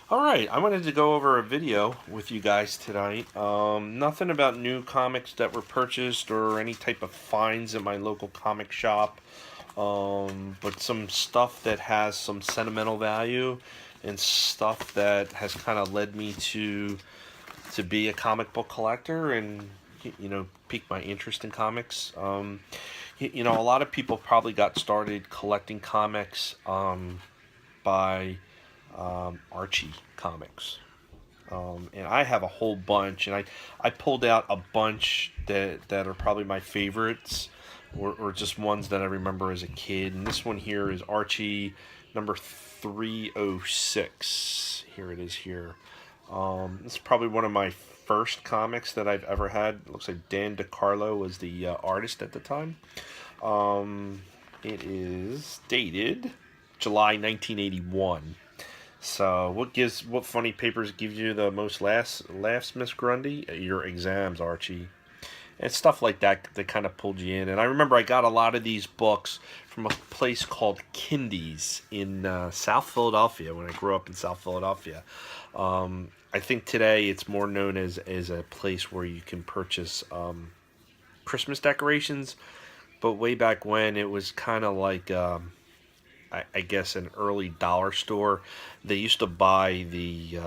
All right, I wanted to go over a video with you guys tonight. Nothing about new comics that were purchased or any type of finds at my local comic shop, but some stuff that has some sentimental value and stuff that has kind of led me to be a comic book collector and pique my interest in comics. A lot of people probably got started collecting comics by Archie comics. And I have a whole bunch, and I pulled out a bunch that are probably my favorites, or just ones that I remember as a kid. And this one here is Archie number 306. Here it is here. This is probably one of my first comics that I've ever had. It looks like Dan DeCarlo was the artist at the time. It is dated July 1981. So, what funny papers give you the most laughs, Miss Grundy? Your exams, Archie. And stuff like that kind of pulled you in. And I remember I got a lot of these books from a place called Kindy's in South Philadelphia when I grew up in South Philadelphia. I think today it's more known as a place where you can purchase Christmas decorations. But way back when, it was kind of like I guess an early dollar store. They used to buy the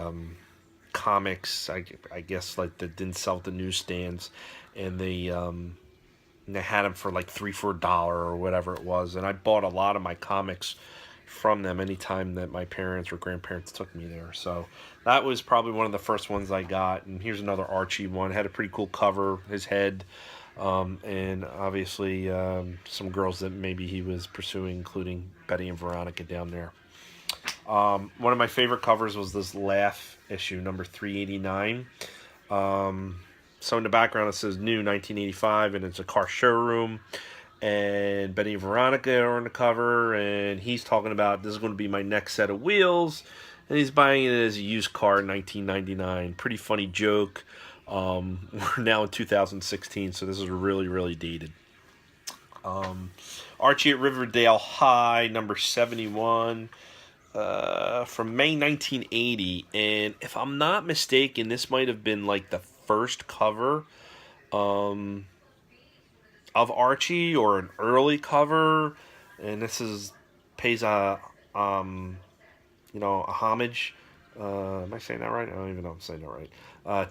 comics. I guess like that didn't sell at the newsstands, and they had them for like $3 for $1 or whatever it was. And I bought a lot of my comics from them anytime that my parents or grandparents took me there. So that was probably one of the first ones I got. And here's another Archie one. It had a pretty cool cover. His head. And obviously some girls that maybe he was pursuing, including Betty and Veronica down there. One of my favorite covers was this Laugh issue, number 389. So in the background it says new 1985, and it's a car showroom. And Betty and Veronica are on the cover, and he's talking about this is going to be my next set of wheels. And he's buying it as a used car in 1999. Pretty funny joke. We're now in 2016, so this is really, really dated. Archie at Riverdale High, number 71, from May 1980. And if I'm not mistaken, this might have been like the first cover of Archie, or an early cover. And this is pays a homage. Am I saying that right? I don't even know if I'm saying that right.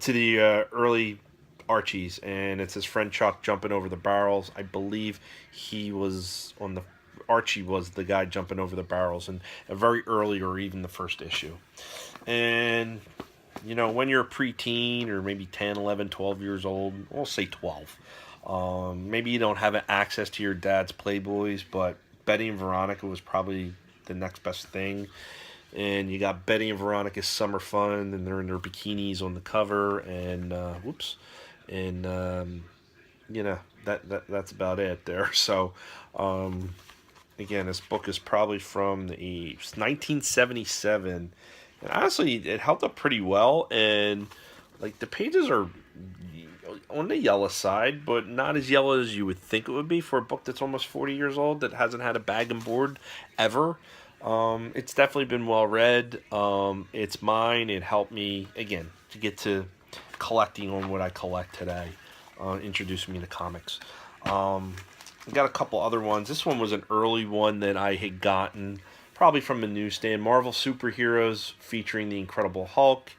To the early Archies, and it's his friend Chuck jumping over the barrels. I believe he was on the Archie was the guy jumping over the barrels in a very early or even the first issue. And when you're a preteen or maybe 10, 11, 12 years old, we'll say 12. Maybe you don't have access to your dad's Playboys, but Betty and Veronica was probably the next best thing. And you got Betty and Veronica's Summer Fun, and they're in their bikinis on the cover, and and that's about it there. So, again, this book is probably from the 1977, and honestly, it held up pretty well. And like the pages are on the yellow side, but not as yellow as you would think it would be for a book that's almost 40 years old that hasn't had a bag and board ever. It's definitely been well read. It's mine. It helped me again to get to collecting on what I collect today. Introduced me to comics. I got a couple other ones. This one was an early one that I had gotten probably from a newsstand. Marvel Superheroes featuring the Incredible Hulk.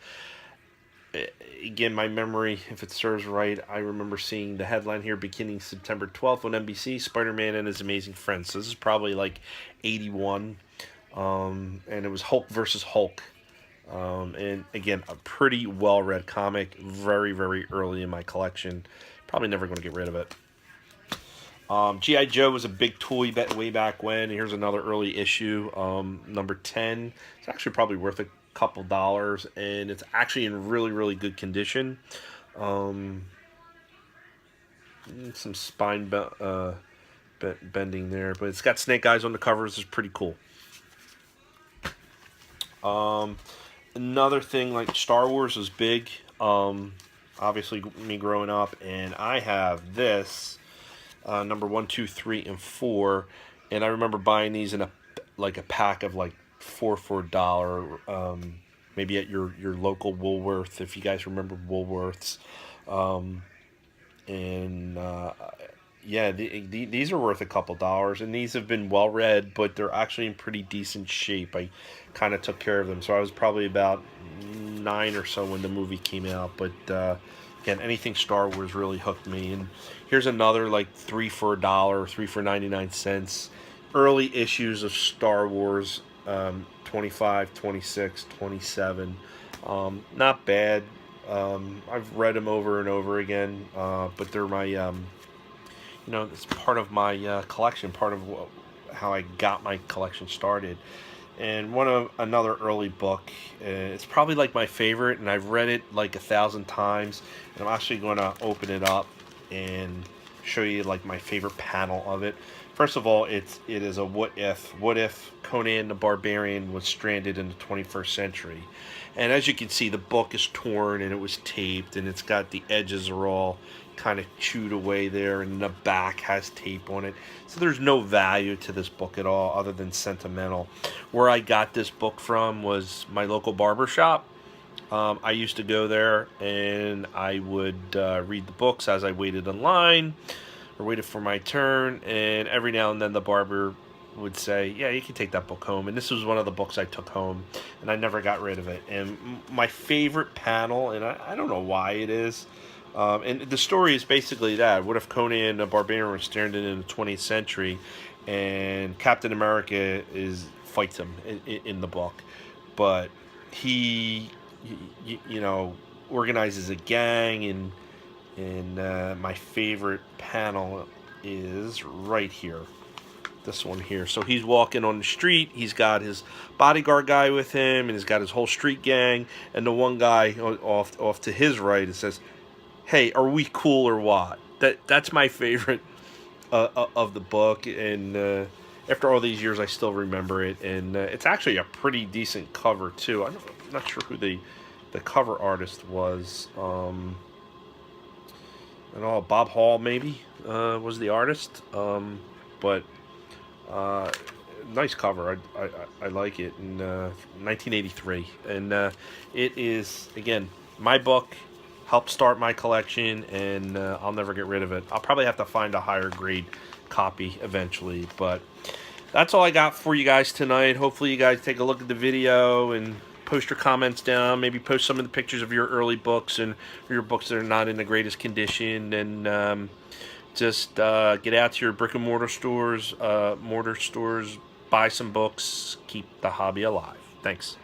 Again, my memory, if it serves right, I remember seeing the headline here beginning September 12th on NBC, Spider-Man and His Amazing Friends. So this is probably like 81. And it was Hulk versus Hulk. And again, a pretty well-read comic, very, very early in my collection. Probably never going to get rid of it. G.I. Joe was a big toy way back when. Here's another early issue, number 10. It's actually probably worth a couple dollars, and it's actually in really, really good condition. Some spine bending there, but it's got Snake Eyes on the covers. It's pretty cool. Another thing, like Star Wars was big. Obviously, me growing up, and I have this number 1, 2, 3, and 4, and I remember buying these in a pack of like 4 for $1. maybe at your local Woolworth, if you guys remember Woolworths. Um, and yeah, these are worth a couple dollars, and these have been well read, but they're actually in pretty decent shape. I kind of took care of them, so I was probably about 9 or so when the movie came out. But again, anything Star Wars really hooked me. And here's another like 3 for a dollar, 3 for 99 cents. Early issues of Star Wars, 25, 26, 27. Not bad. I've read them over and over again, but they're my, it's part of my collection, part of how I got my collection started. And another early book, it's probably like my favorite, and I've read it like 1,000 times. And I'm actually going to open it up and show you like my favorite panel of it. First of all, it is a what if. What if Conan the Barbarian was stranded in the 21st century? And as you can see, the book is torn and it was taped, and it's got the edges are all kind of chewed away there, and the back has tape on it. So there's no value to this book at all other than sentimental. Where I got this book from was my local barber shop. I used to go there and I would read the books as I waited in line or waited for my turn, and every now and then the barber would say, yeah, you can take that book home. And this was one of the books I took home, and I never got rid of it. And my favorite panel, and I don't know why it is, and the story is basically that. What if Conan the Barbarian was stranded in the 20th century, and Captain America fights him in the book, but he organizes a gang, and my favorite panel is right here. This one here. So he's walking on the street. He's got his bodyguard guy with him, and he's got his whole street gang. And the one guy off to his right, it says, "Hey, are we cool or what?" That's my favorite of the book. And after all these years, I still remember it. And it's actually a pretty decent cover too. I'm not sure who the cover artist was. I don't know, Bob Hall maybe was the artist. But nice cover. I like it. In 1983, and it is again my book. Helped start my collection, and I'll never get rid of it. I'll probably have to find a higher grade copy eventually, but that's all I got for you guys tonight. Hopefully you guys take a look at the video and post your comments down. Maybe post some of the pictures of your early books and your books that are not in the greatest condition, and just get out to your brick and mortar stores, buy some books, keep the hobby alive. Thanks.